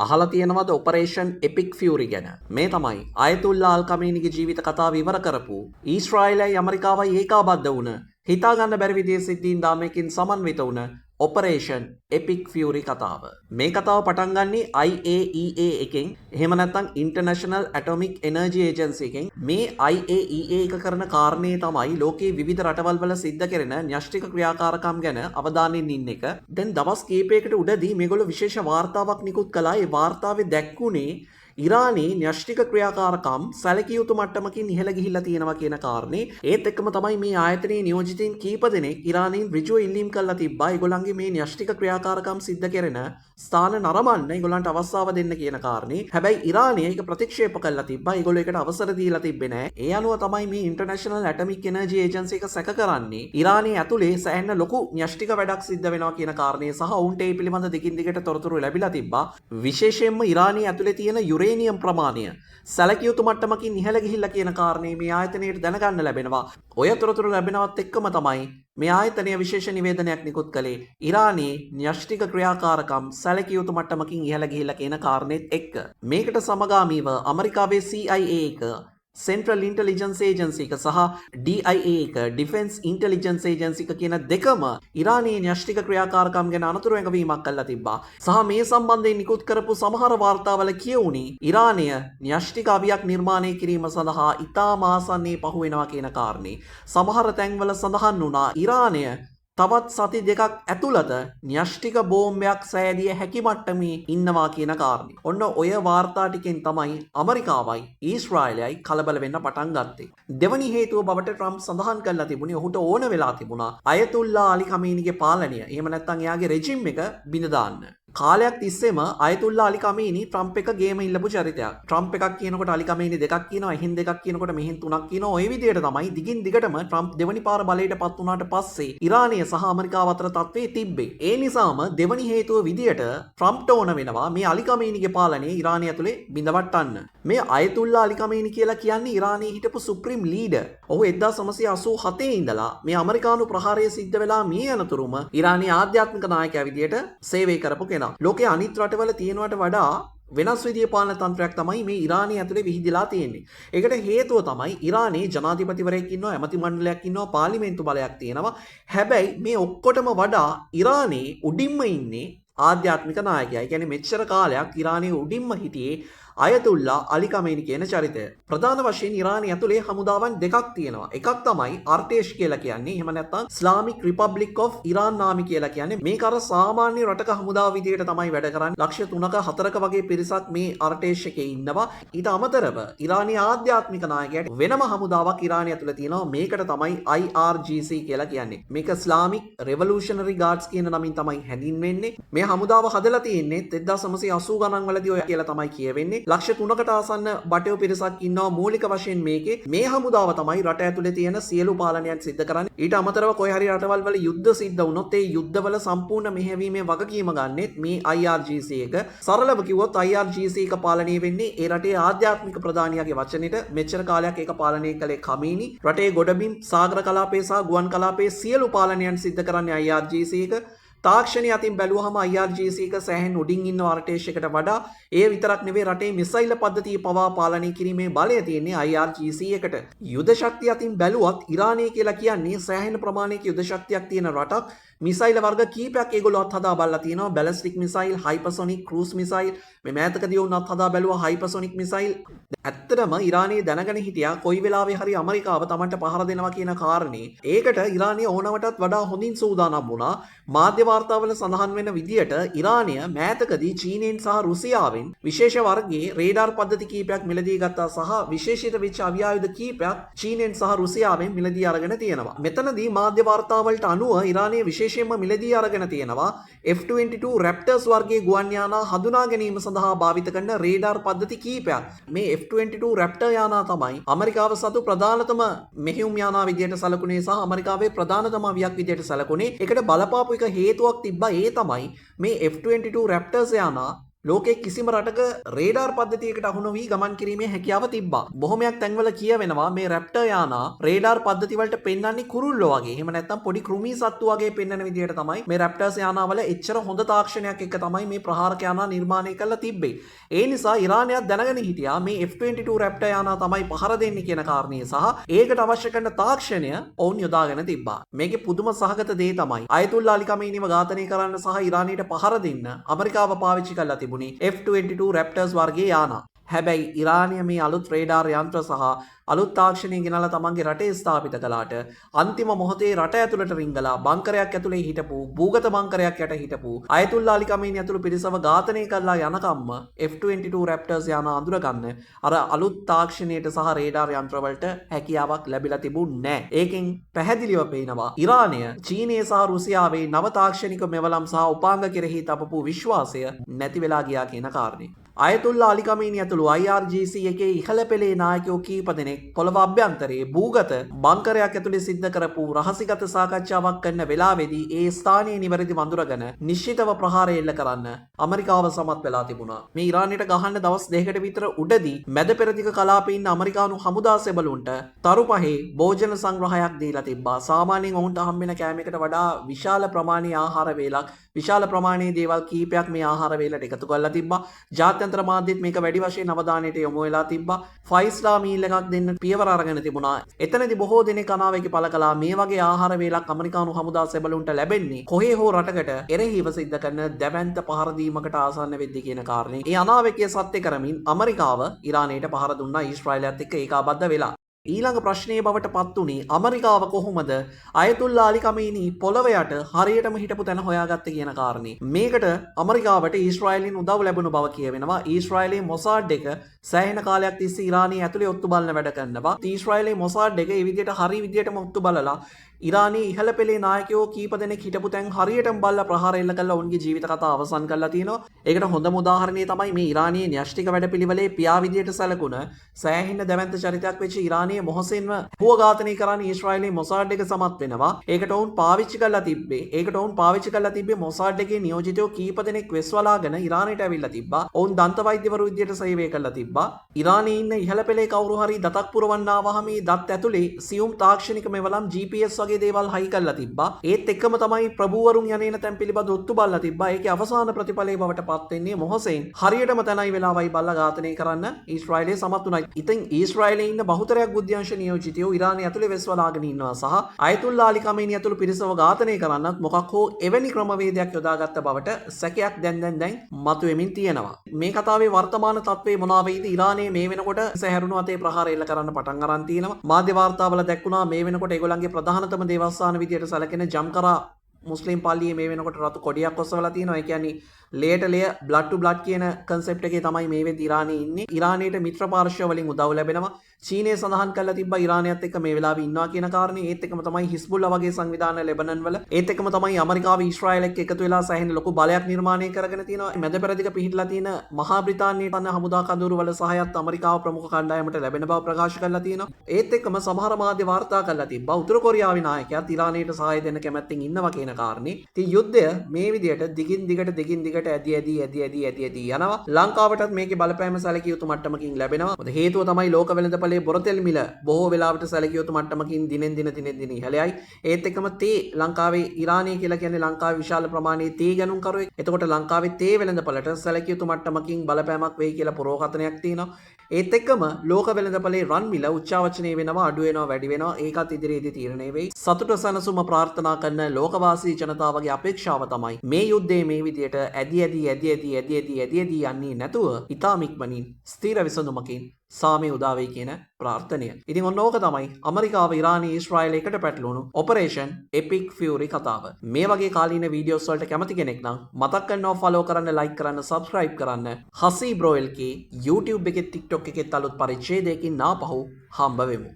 අහලා තියෙනවද operation epic ෆියුරි ගැන? මේ තමයි අයතුල්ලා අල් කමීනිගේ ජීවිත කතාව ඉවර කරපු ඊශ්‍රායලයි ඇමරිකාවයි ඒකාබද්ධ වුණ හිතා ගන්න බැරි විදිහේ සිද්ධීන් දාමයකින් සමන්විත වුණ ඔපරේෂන් එපික් ෆියුරි කතාව. මේ කතාව පටන් ගන්නේ IAEA එකෙන්. එහෙම නැත්නම් ඉන්ටර්නැෂනල් ඇටොමික් එනර්ජි ඒජන්සි එකෙන්. මේ IAEA එක කරන කාරණේ තමයි ලෝකයේ විවිධ රටවල් වල සිද්ධ කෙරෙන න්‍යෂ්ටික ක්‍රියාකාරකම් ගැන අවධානයෙන් ඉන්න එක. දැන් දවස් කීපයකට උඩදී මේගොල්ලෝ විශේෂ වාර්තාවක් නිකුත් කළා. ඒ වාර්තාවේ දැක්ුණේ ඉරානයේ න්‍යෂ්ටික ක්‍රියාකාරකම් සැලකිය යුතු මට්ටමකින් ඉහළ ගිහිල්ලා තියෙනවා කියන කාරණේ. ඒත් එක්කම තමයි මේ ආයතනයේ නියෝජිතින් කීප දෙනෙක් ඉරානයෙන් ඍජුව ඉල්ලීම් කළා තිබ්බා. ඒගොල්ලන්ගේ මේ න්‍යෂ්ටික ක්‍රියාකාරකම් සිද්ධ කෙරෙන ස්ථාන නරඹන්න ඒගොල්ලන්ට අවස්ථාව දෙන්න කියන කාරණේ. හැබැයි ඉරානය ඒක ප්‍රතික්ෂේප කළා තිබ්බා. ඒගොල්ලෝ ඒකට අවසර දීලා තිබ්බේ නැහැ. ඒ අනුව තමයි මේ ඉන්ටර්නැෂනල් ඇටොමික් එනර්ජි ඒජන්සි එක සැක කරන්නේ ඉරානයේ ඇතුලේ සෑහෙන ලොකු න්‍යෂ්ටික වැඩක් සිද්ධ වෙනවා කියන කාරණේ සහ ඔවුන්ට ඒ පිළිබඳ දිගින් දිගට තොරතුරු ලැබිලා තිබ්බා. විශේෂයෙන්ම ඉරානයේ ඇතුලේ තියෙන යුරේනියම් ප්‍රමාණය සැලකිය යුතු මට්ටමකින් ඉහළ ගිහිල්ලා කියන කාරණේ මේ ආයතනයට දැනගන්න ලැබෙනවා. ඔය තොරතුරු ලැබෙනවත් එක්කම තමයි මේ ආයතනය විශේෂ නිවේදනයක් නිකුත් කළේ ඉරානයේ න්‍යෂ්ටික ක්‍රියාකාරකම් සැලකිය යුතු මට්ටමකින් ඉහළ ගිහිල්ලා කියන කාරණේත් එක්ක. මේකට සමගාමීව ඇමරිකාවේ CIA එක Central Intelligence Agency එක සහ DIA එක Defense Intelligence Agency එක කියන දෙකම ඉරානයේ න්‍යෂ්ටික ක්‍රියාකාරකම් ගැන අනතුරු ඇඟවීමක් කළා තිබ්බා. සහ මේ සම්බන්ධයෙන් නිකුත් කරපු සමහර වාර්තාවල කියවුණේ ඉරානය න්‍යෂ්ටික අවියක් නිර්මාණය කිරීම සඳහා ඉතාම ආසන්නයේ පහු වෙනවා කියන කාරණේ. සමහර තැන්වල සඳහන් වුණා ඉරානය තවත් සති දෙකක් ඇතුළත න්‍යෂ්ටික බෝම්බයක් සෑදිය හැකි මට්ටමේ ඉන්නවා කියන කාරණේ. ඔන්න ඔය වාර්තා ටිකෙන් තමයි ඇමරිකාවයි ඊශ්‍රායලයයි කලබල වෙන්න පටන් ගත්තේ. දෙවනි හේතුව බවට ට්‍රම්ප් සඳහන් කළා තිබුණේ ඔහුට ඕන වෙලා තිබුණා අයතුල්ලා අලි ඛමීනිගේ පාලනය. එහෙම නැත්නම් එයාගේ රෙජිම් එක බිඳ දාන්න. කාලයක් තිස්සේම අයතුල්ලා අලි ඛමීනි ට්‍රම්ප් එක ගේම ඉල්ලපු චරිතයක්. ට්‍රම්ප් එකක් කියනකොට අලි ඛමීනි දෙකක් කියනවා, එහෙන් දෙකක් කියනකොට මෙහෙන් තුනක් කියනවා. ওই විදිහට තමයි දිගින් දිගටම ට්‍රම්ප් දෙවනි පාර බලයට පත් වුණාට පස්සේ ඉරානය සහ ඇමරිකාව අතර තත්ත්වයේ තිබ්බේ. ඒ නිසාම දෙවනි හේතුව විදියට ට්‍රම්ප්ට ඕන වෙනවා මේ අලි ඛමීනිගේ පාලනය ඉරානය ඇතුලේ බිඳවට්ටන්න. මේ අයතුල්ලා අලි ඛමීනි කියලා කියන්නේ ඉරානයේ හිටපු සුප්‍රීම් ලීඩර්. ඔහු 1987 ඉඳලා මේ ඇමරිකානු ප්‍රහාරය සිද්ධ වෙලා මේ අනතුරුම ඉරානයේ ආධ්‍යාත්මික නායකයා විදියට සේවය කරපු කෙනා. ලෝකයේ අනිත් රටවල තියෙනවට වඩා වෙනස් විදිහේ පාලන තන්ත්‍රයක් තමයි මේ ඉරානය ඇතුලේ විහිදලා තියෙන්නේ. ඒකට හේතුව තමයි ඉරානයේ ජනාධිපතිවරයෙක් ඉන්නවා, ඇමති මණ්ඩලයක් ඉන්නවා, පාර්ලිමේන්තු බලයක් තියෙනවා. හැබැයි මේ ඔක්කොටම වඩා ඉරානයේ උඩින්ම ඉන්නේ ආධ්‍යාත්මික ናයකයා. ඒ කියන්නේ මෙච්චර කාලයක් ඉරානයේ උඩින්ම හිටියේ අයතුල්ලා අලි ඛමීනි කියන චරිතය. ප්‍රධාන වශයෙන් ඉරානය ඇතුලේ හමුදාවන් දෙකක් තියෙනවා. එකක් තමයි අර්ටේෂ් කියලා කියන්නේ. එහෙම නැත්නම් ඉස්ලාමික් රිපබ්ලික් ඔෆ් ඉරාන් නාමි කියලා කියන්නේ. මේක අර සාමාන්‍ය රටක හමුදාව විදියට තමයි වැඩ කරන්නේ. ලක්ෂ 3ක 4ක වගේ පිරිසක් මේ අර්ටේෂ් එකේ ඉන්නවා. ඊට අමතරව ඉරානයේ ආධ්‍යාත්මික නායකයාට වෙනම හමුදාවක් ඉරානය ඇතුලේ තියෙනවා. මේකට තමයි IRGC කියලා කියන්නේ. මේක ඉස්ලාමික් රෙවොලූෂනරි ගාඩ්ස් කියන නමින් තමයි හැඳින්වෙන්නේ. මේ හමුදාව හදලා තියෙන්නේ 1980 ගණන් වලදී ඔය කියලා තමයි කියවෙන්නේ. ලක්ෂ 3කට ආසන්න බටයෝ පිරිසක් ඉන්නවා මූලික වශයෙන් මේකේ. මේ හමුදාව තමයි රට ඇතුලේ තියෙන සියලු පාලනයන් සිද්ධ කරන්නේ. ඊට අමතරව කොයි හරි රටවල් වල යුද්ධ සිද්ධ වුණොත් ඒ යුද්ධවල සම්පූර්ණ මෙහෙයවීමේ වගකීම ගන්නෙත් මේ IRGC එක. සරලව කිව්වොත් IRGC එක පාලනය වෙන්නේ ඒ රටේ ආධ්‍යාත්මික ප්‍රධානියාගේ වචනෙට. මෙච්චර කාලයක් ඒක පාලනය කළේ ඛමීනි. රටේ ගොඩබිම් සාගර කලාපයේ සහ ගුවන් කලාපයේ සියලු පාලනයන් සිද්ධ කරන්නේ IRGC එක. තාක්ෂණය අතින් බැලුවහම IRGC එක සෑහෙන උඩින් ඉන්න අර්ටේෂ් එකට වඩා ඒ විතරක් නෙවෙයි රටේ මිසයිල් පද්ධතිය පවා පාලනය කිරීමේ බලය තියෙන්නේ IRGC එකට. යුද ශක්තිය අතින් බැලුවත් ඉරානය කියලා කියන්නේ සෑහෙන ප්‍රමාණයක යුද ශක්තියක් තියෙන රටක්. මිසයිල් වර්ග කීපයක් ඒගොල්ලෝ අත්හදා බලලා තියෙනවා. බැලිස්ටික් මිසයිල්, හයිපර්සොනික් ක්‍රූස් මිසයිල්, මේ මෑතකදී වුණ අත්හදා බැලුවා හයිපර්සොනික් මිසයිල්. ඇත්තටම ඉරානයේ දැනගෙන හිටියා කොයි වෙලාවෙ හරි ඇමරිකාව තමන්ට පහර දෙනවා කියන කාරණේ. ඒකට ඉරානය ඕනවටත් වඩා හොඳින් සූදානම් වුණා. මාධ්‍ය වාර්තාවල සඳහන් වෙන විදියට ඉරානය මෑතකදී චීනයෙන් සහ රුසියාවෙන් විශේෂ වර්ගයේ රේඩාර් පද්ධති කීපයක් මිලදී ගත්තා සහ විශේෂිත වෙච්ච අවියායුධ කීපයක් චීනයෙන් සහ රුසියාවෙන් මිලදී අරගෙන තියෙනවා. මෙතනදී මාධ්‍ය වාර්තාවලට අනුව ඉරානයේ විශේෂයෙන්ම මිලදී අරගෙන තියෙනවා F-22 Raptors වර්ගයේ ගුවන් යානා හඳුනා ගැනීම සඳහා භාවිත කරන රේඩාර් පද්ධති කීපයක්. මේ F-22 Raptor යානා තමයි ඇමරිකාව සතු ප්‍රධානතම මෙහෙයුම් යානා විදියට සැලකුණේ සහ ඇමරිකාවේ ප්‍රධානතම අවියක් විදියට සැලකුණේ. ඒකට බලපාපු එක හේතුවක් තිබ්බා. ඒ තමයි මේ F-22 Raptors යානා ලෝකයේ කිසිම රටක රේඩාර් පද්ධතියකට අහු නොවී ගමන් කිරීමේ හැකියාව තිබ්බා. බොහොමයක් තැන්වල කියවෙනවා මේ රැප්ටර් යානා රේඩාර් පද්ධති වලට පෙන්වන්නේ කුරුල්ලෝ වගේ. එහෙම නැත්නම් පොඩි කෘමි සත්තු වගේ පෙන්වන විදිහට තමයි මේ රැප්ටර්ස් යානාවල එච්චර හොඳ තාක්ෂණයක් එක්ක තමයි මේ ප්‍රහාරක යානා නිර්මාණය කරලා තිබ්බේ. ඒ නිසා ඉරානයත් දැනගෙන හිටියා මේ F-22 රැප්ටර් යානා තමයි පහර දෙන්නේ කියන කාරණය සහ ඒකට අවශ්‍ය කරන තාක්ෂණය ඔවුන් යොදාගෙන තිබ්බා. මේකේ පුදුම සහගත දේ තමයි අයතුල්ලා අලි ඛමීනිව ඝාතනය කරන්න සහ ඉරානයට පහර දෙන්න ඇමරිකාව පාවිච්චි කරලා තිබුණේ F-22 රැප්ටර්ස් වර්ගයේ යානා. හැබැයි ඉරානය මේ අලුත් රේඩාර් යන්ත්‍ර සහ අලුත් තාක්ෂණය ගෙනලා තමන්ගේ රටේ ස්ථාපිත කළාට අන්තිම මොහොතේ රට ඇතුළට රිංගලා බංකරයක් ඇතුලේ හිටපු භූගත බංකරයක් යට හිටපු අයතුල්ලා අලි ඛමීනි ඇතුළු පිරිසව ඝාතනය කරලා යනකම්ම F-22 රැප්ටර්ස් යාන අඳුරගන්න අර අලුත් තාක්ෂණයට සහ රේඩාර් යන්ත්‍ර වලට හැකියාවක් ලැබිලා තිබුණේ නැහැ. ඒකෙන් පැහැදිලිව පේනවා ඉරානය චීනය සහ රුසියාවේ නව තාක්ෂණික මෙවලම් සහ උපාංග කෙරෙහි තබපු විශ්වාසය නැති වෙලා ගියා කියන කාරණේ. අයතුල්ලා අලි ඛමීනි ඇතුළු IRGC එකේ ඉහළ පෙළේ නායකයෝ කීප දෙනෙක් පොළව අභ්‍යන්තරයේ භූගත බංකරයක් ඇතුලේ සිද්ධ කරපු රහසිගත සාකච්ඡාවක් කරන වෙලාවේදී ඒ ස්ථානයේ නිවැරදි වඳුරගෙන නිශ්චිතව ප්‍රහාරය එල්ල කරන්න ඇමරිකාව සමත් වෙලා තිබුණා. මේ ඉරානයට ගහන්න දවස් දෙකකට විතර උඩදී මැද පෙරදිග කලාපේ ඉන්න ඇමරිකානු හමුදා සෙබළුන්ට තරු පහේ භෝජන සංග්‍රහයක් දීලා තිබ්බා. සාමාන්‍යයෙන් ඔවුන්ට හම්බෙන කෑමයකට වඩා විශාල ප්‍රමාණයේ ආහාර වේලක් විශාල ප්‍රමාණයේ දේවල් කීපයක් මේ ආහාර වේලට එකතු කරලා තිබ්බා. ජාත්‍යන්තර මාධ්‍යෙත් මේක වැඩි වශයෙන් අවධානයට යොමු වෙලා තිබ්බා. 5 star meal එකක් දෙන්න පියවර අරගෙන තිබුණා. එතනදී බොහෝ දෙනෙක් අනාවේක පළ කළා මේ වගේ ආහාර වේලක් ඇමරිකානු හමුදා සෙබළුන්ට ලැබෙන්නේ කොහේ හෝ රටකට එරෙහිව සිද්ධ කරන දැවැන්ත පහර දීමකට ආසන්න වෙද්දී කියන කාරණේ. ඒ අනාවේකයේ සත්‍ය කරමින් ඇමරිකාව ඉරානයට පහර දුන්නා ඊශ්‍රායලයත් එක්ක ඒකාබද්ධ වෙලා. ඊළඟ ප්‍රශ්නයේ බවට පත් වුණේ ඇමරිකාව කොහොමද අයතුල්ලා අලි ඛමීනි පොළව යට හරියටම හිටපු තැන හොයාගත්තේ කියන කාරණේ. මේකට ඇමරිකාවට ඊශ්‍රායලෙන් උදව් ලැබුණු බව කියවෙනවා. ඊශ්‍රායලයේ මොසාඩ් එක සෑහෙන කාලයක් තිස්සේ ඉරානයේ ඇතුලේ ඔත්තු බලන වැඩ කරනවා. ඊශ්‍රායලයේ මොසාඩ් එක මේ විදිහට හරි විදිහටම ඔත්තු බලලා ඉරානයේ ඉහළ පෙළේ නායකයෝ කීප දෙනෙක් හිටපු තැන් හරියටම බලලා ප්‍රහාර එල්ල කළා ඔවුන්ගේ ජීවිත කතාව අවසන් කරලා තියෙනවා. ඒකට හොඳම උදාහරණය තමයි මේ ඉරානයේ න්‍යෂ්ටික වැඩපිළිවෙලේ පියා විදියට සැලකුණ සෑහෙන දැවැන්ත චරිතයක් වෙච්ච ඉරානයේ මොහසෙන්ව හුව ඝාතනය කරන්න ඊශ්‍රායලයේ මොසාඩ් එක සමත් වෙනවා. ඒකට ඔවුන් පාවිච්චි කරලා තිබ්බේ මොසාඩ් එකේ නියෝජිතයෝ කීප දෙනෙක් වෙස්වලාගෙන ඉරානයට ඇවිල්ලා තිබ්බා. ඔවුන් දන්ත වෛද්‍යවරු විදියට සේවය කරලා තිබ්බා. ඉරානයේ ඉන්න ඉහළ පෙළේ කවුරු හරි දතක් පුරවන්න ආවහම මේ දත් ඇතුලේ සියුම් තාක්ෂණික මෙවලම් GPS වගේ දේවල් හයි කරලා තිබ්බා. ඒත් එක්කම තමයි ප්‍රභූවරුන් යන්නේන තැන් පිළිබඳ ඔත්තු බලලා තිබ්බා. ඒකේ අවසාන ප්‍රතිඵලයේ බවට පත් වෙන්නේ මොහසෙන් හරියටම තනයි වෙලාවයි බල්ලා ඝාතනය කරන්න ඊශ්‍රායලයේ සමත් වුණා. ඉතින් ඊශ්‍රායලයේ ඉන්න බහුතරයක් බුද්ධ්‍යංශ නියෝජිතයෝ ඉරානයේ ඇතුලේ වෙස්වලාගෙන ඉන්නවා සහ අයතුල්ලා අලි ඛමීනි ඇතුළු පිරිසව ඝාතනය කරන්නත් මොකක් හෝ එවැනි ක්‍රමවේදයක් යොදාගත්ත බවට සැකයක් දැන් මතුවෙමින් තියෙනවා. මේ කතාවේ වර්තමාන තත්ත්වය මොනවා වෙයිද? ඉරානයේ මේ වෙනකොට සැහැරුණු අතේ ප්‍රහාර එල්ල කරන්න පටන් අරන් තියෙනවා. මාධ්‍ය වාර්තාවල දැක්ුණා මේ වෙනකොට ඒගොල්ලන්ගේ ප්‍රධානතම දේවස්ථාන විදියට සැලකෙන ජම්කරා මුස්ලිම් පල්ලියේ මේ වෙනකොට රතු කොඩියක් ඔස්සවලා තියෙනවා. ඒ කියන්නේ ලේට ලේ බ්ලඩ් ටු බ්ලඩ් කියන කන්සෙප්ට් එකේ තමයි මේ වෙද්දී ඉරානයේ ඉන්නේ. ඉරානයට මිත්‍ර පාර්ශ්ව වලින් උදව් ලැබෙනවා. චීනය සඳහන් කරලා තිබ්බා ඉරානයත් එක්ක මේ වෙලාවේ ඉන්නවා කියන කාරණේ. ඒත් එක්කම තමයි හිස්බුල්ලා වගේ සංවිධාන ලෙබනන් වල. ඒත් එක්කම තමයි ඇමරිකාව ඊශ්‍රායල් එක්ක එකතු වෙලා සෑහෙන ලොකු බලයක් නිර්මාණය කරගෙන තියෙනවා. මැද පෙරදිග පිහිටලා තියෙන මහා බ්‍රිතාන්‍යයේ තන හමුදා කඳවුරු වල සහායත් ඇමරිකාව ප්‍රමුඛ කණ්ඩායමට ලැබෙන බව ප්‍රකාශ කරලා තියෙනවා. ඒත් එක්කම සමහර මාධ්‍ය වාර්තා කරලා තිබ්බා උතුරු කොරියාවේ නායකයාත් ඉරානයට සහාය දෙන්න කැමැත්තෙන් ඉන්නවා කියන කාරණේ. ඉතින් යුද්ධය මේ විදියට දිගින් දිගට ඇදී යනවා. ලංකාවටත් මේකේ බලපෑම සැලකිය යුතු මට්ටමකින් ලැබෙනවා. මොකද හේතුව තමයි ලෝක වෙළඳපොලේ බොරතෙල් මිල බොහෝ වෙලාවට සැලකිය යුතු මට්ටමකින් දිනෙන් දින ඉහළයයි. ඒත් එක්කම තේ ලංකාවේ ඉරානය කියලා කියන්නේ ලංකාවේ විශාල ප්‍රමාණයේ තේ ගණන් කරුවෙක්. එතකොට ලංකාවේ තේ වෙළඳපොලට සැලකිය යුතු මට්ටමකින් බලපෑමක් වෙයි කියලා පුරෝකථනයක් තියෙනවා. ඒත් එක්කම ලෝක වෙළඳපොලේ රන් මිල උච්චාවචනය වෙනවා, අඩු වෙනවා, වැඩි වෙනවා. ඒකත් ඉදිරියේදී තීරණය වෙයි. සතුට සැනසුම ප්‍රාර්ථනා කරන ලෝකවාසී ජනතාවගේ අපේක්ෂාව තමයි මේ යුද්ධයේ මේ විදියට ඇදී යන්නේ නැතුව ඉතාම ඉක්මනින් ස්ථිර විසඳුමකින් සාමය උදා වෙයි කියන ප්‍රාර්ථනය. ඉතින් ඔන්න ඕක තමයි ඇමරිකාව ඉරානයේ ඊශ්‍රායල් එකට පැටලුණු ඔපරේෂන් එපික් ෆියුරි කතාව. මේ වගේ කාලීන වීඩියෝස් වලට කැමති කෙනෙක් නම් මතක් කරනවා ෆලෝ කරන්න, ලයික් කරන්න, සබ්ස්ක්‍රයිබ් කරන්න. හසී බ්‍රෝයිල්ගේ YouTube එකේ TikTok එකේ අලුත් පරිච්ඡේදයකින් නාපහු හම්බ වෙමු.